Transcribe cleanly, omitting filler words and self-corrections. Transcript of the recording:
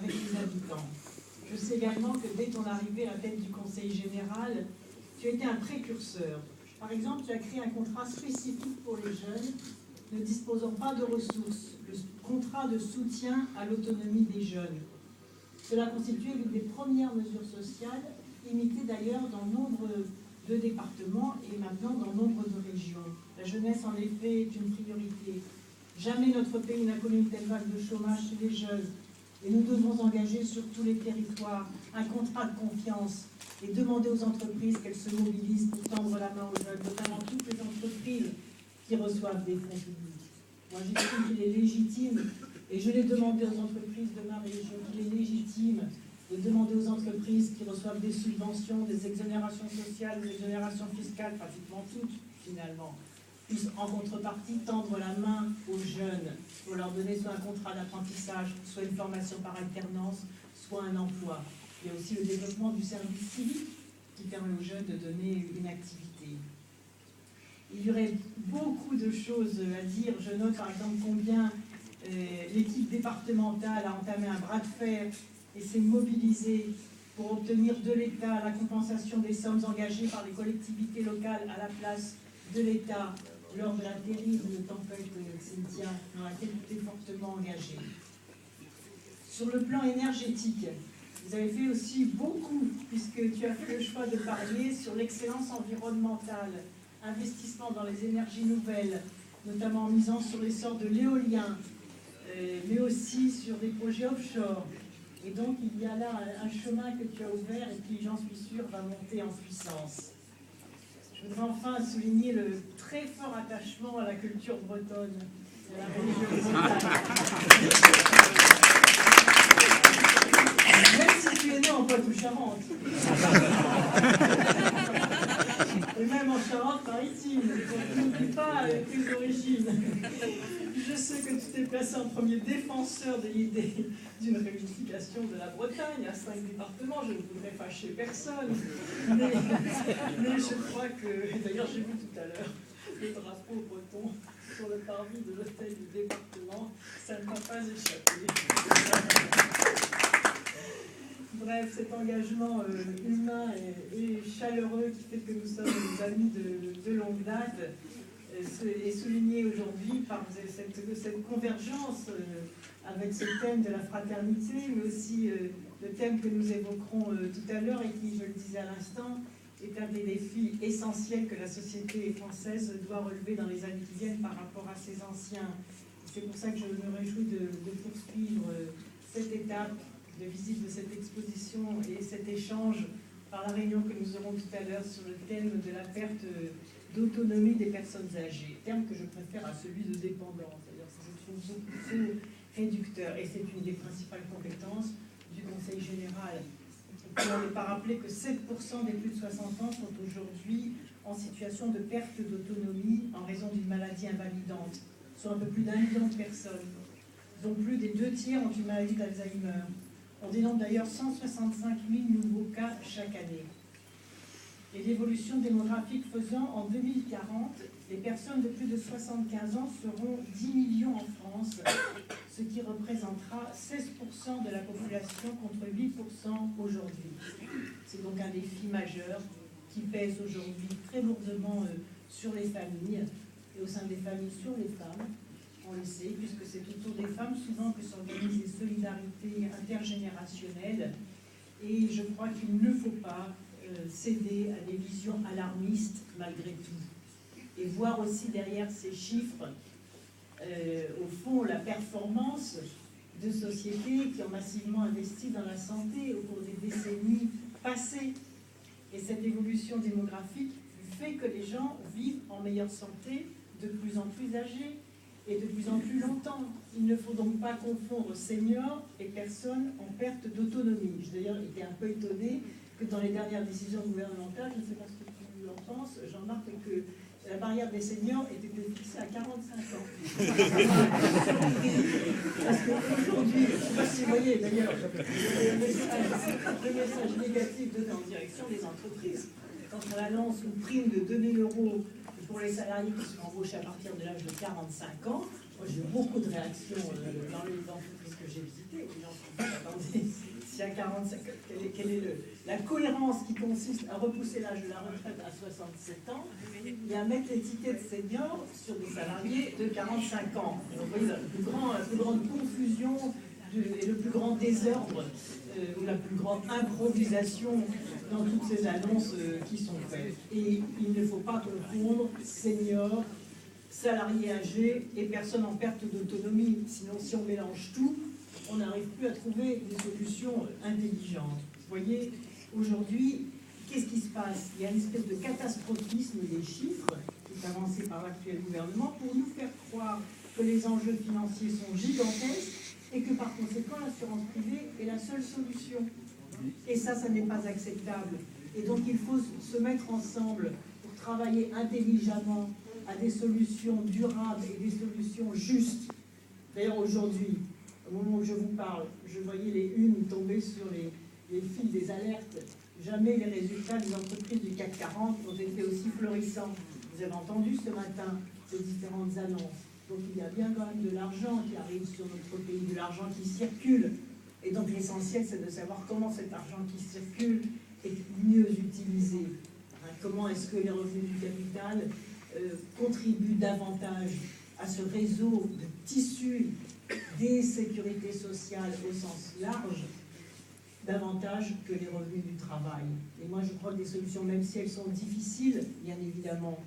avec les habitants. Je sais également que dès ton arrivée à la tête du Conseil général, tu as été un précurseur. Par exemple, tu as créé un contrat spécifique pour les jeunes ne disposant pas de ressources, le contrat de soutien à l'autonomie des jeunes. Cela constituait l'une des premières mesures sociales, imitées d'ailleurs dans nombre de départements et maintenant dans nombre de régions. La jeunesse, en effet, est une priorité. Jamais notre pays n'a connu une telle vague de chômage chez les jeunes. Et nous devons engager sur tous les territoires un contrat de confiance et demander aux entreprises qu'elles se mobilisent pour tendre la main aux jeunes, notamment toutes les entreprises qui reçoivent des fonds publics. Moi, j'estime qu'il est légitime, et je l'ai demandé aux entreprises de ma région, qu'il est légitime de demander aux entreprises qui reçoivent des subventions, des exonérations sociales, des exonérations fiscales, pratiquement toutes, finalement, puissent en contrepartie tendre la main aux jeunes pour leur donner soit un contrat d'apprentissage, soit une formation par alternance, soit un emploi. Il y a aussi le développement du service civique qui permet aux jeunes de donner une activité. Il y aurait beaucoup de choses à dire. Je note par exemple combien l'équipe départementale a entamé un bras de fer et s'est mobilisée pour obtenir de l'État la compensation des sommes engagées par les collectivités locales à la place de l'État lors de la terrible tempête Cynthia, dans laquelle tu t'es fortement engagé. Sur le plan énergétique, vous avez fait aussi beaucoup, puisque tu as fait le choix de parler sur l'excellence environnementale, investissement dans les énergies nouvelles, notamment en misant sur l'essor de l'éolien, mais aussi sur des projets offshore. Et donc, il y a là un chemin que tu as ouvert et qui, j'en suis sûre, va monter en puissance. Je voudrais enfin souligner le très fort attachement à la culture bretonne, à la religion bretonne. Même si tu es né en Poitou-Charentes. Et même en Charente-Maritime. Donc n'oublie pas tes origines. Je sais que tu t'es placé en premier défenseur de l'idée d'une réunification de la Bretagne à 5 départements. Je ne voudrais fâcher personne. Mais je crois que, d'ailleurs j'ai vu tout à l'heure le drapeau breton sur le parvis de l'hôtel du département. Ça ne m'a pas échappé. Bref, cet engagement humain et chaleureux qui fait que nous sommes des amis de longue date est souligné aujourd'hui par cette convergence avec ce thème de la fraternité, mais aussi le thème que nous évoquerons tout à l'heure et qui, je le disais à l'instant, est un des défis essentiels que la société française doit relever dans les années qui viennent par rapport à ses anciens. C'est pour ça que je me réjouis de poursuivre cette étape de visite de cette exposition et cet échange par la réunion que nous aurons tout à l'heure sur le thème de la perte d'autonomie des personnes âgées, terme que je préfère à celui de dépendance, c'est-à-dire que je trouve beaucoup trop réducteur, et c'est une des principales compétences du Conseil général. On n'est pas rappelé que 7% des plus de 60 ans sont aujourd'hui en situation de perte d'autonomie en raison d'une maladie invalidante, soit un peu plus d'1 million de personnes, dont plus des 2/3 ont une maladie d'Alzheimer. On dénombre d'ailleurs 165 000 nouveaux cas chaque année. Et l'évolution démographique faisant, en 2040, les personnes de plus de 75 ans seront 10 millions en France, ce qui représentera 16% de la population contre 8% aujourd'hui. C'est donc un défi majeur qui pèse aujourd'hui très lourdement sur les familles, et au sein des familles sur les femmes. On le sait, puisque c'est autour des femmes souvent que s'organisent les solidarités intergénérationnelles. Et je crois qu'il ne faut pas céder à des visions alarmistes malgré tout. Et voir aussi derrière ces chiffres, au fond, la performance de sociétés qui ont massivement investi dans la santé au cours des décennies passées. Et cette évolution démographique fait que les gens vivent en meilleure santé, de plus en plus âgés, et de plus en plus longtemps. Il ne faut donc pas confondre seniors et personnes en perte d'autonomie. J'ai d'ailleurs été un peu étonnée que dans les dernières décisions gouvernementales, je ne sais pas ce que tu en penses, Jean-Marc, que la barrière des seniors était fixée à 45 ans. Parce qu'aujourd'hui, je ne sais pas si vous voyez d'ailleurs le message négatif donné en direction des entreprises. Quand on lance une prime de 2 000 € pour les salariés qui sont embauchés à partir de l'âge de 45 ans, moi j'ai eu beaucoup de réactions dans les entreprises que j'ai visitées. Les gens se disent, attendez, si à 45, quelle est la cohérence qui consiste à repousser l'âge de la retraite à 67 ans et à mettre l'étiquette senior sur des salariés de 45 ans. Donc, vous voyez, la plus grande confusion et le plus grand désordre, ou la plus grande improvisation dans toutes ces annonces qui sont faites. Et il ne faut pas confondre senior, salariés âgés et personnes en perte d'autonomie. Sinon, si on mélange tout, on n'arrive plus à trouver des solutions intelligentes. Vous voyez, aujourd'hui, qu'est-ce qui se passe? Il y a une espèce de catastrophisme des chiffres qui est avancé par l'actuel gouvernement pour nous faire croire que les enjeux financiers sont gigantesques et que par conséquent, l'assurance privée est la seule solution. Et ça n'est pas acceptable. Et donc, il faut se mettre ensemble pour travailler intelligemment à des solutions durables et des solutions justes. D'ailleurs, aujourd'hui, au moment où je vous parle, je voyais les unes tomber sur les fils des alertes. Jamais les résultats des entreprises du CAC 40 ont été aussi florissants. Vous avez entendu ce matin ces différentes annonces. Donc il y a bien quand même de l'argent qui arrive sur notre pays, de l'argent qui circule. Et donc l'essentiel, c'est de savoir comment cet argent qui circule est mieux utilisé. Comment est-ce que les revenus du capital contribuent davantage à ce réseau de tissus des sécurités sociales au sens large, davantage que les revenus du travail. Et moi, je crois que des solutions, même si elles sont difficiles, bien évidemment,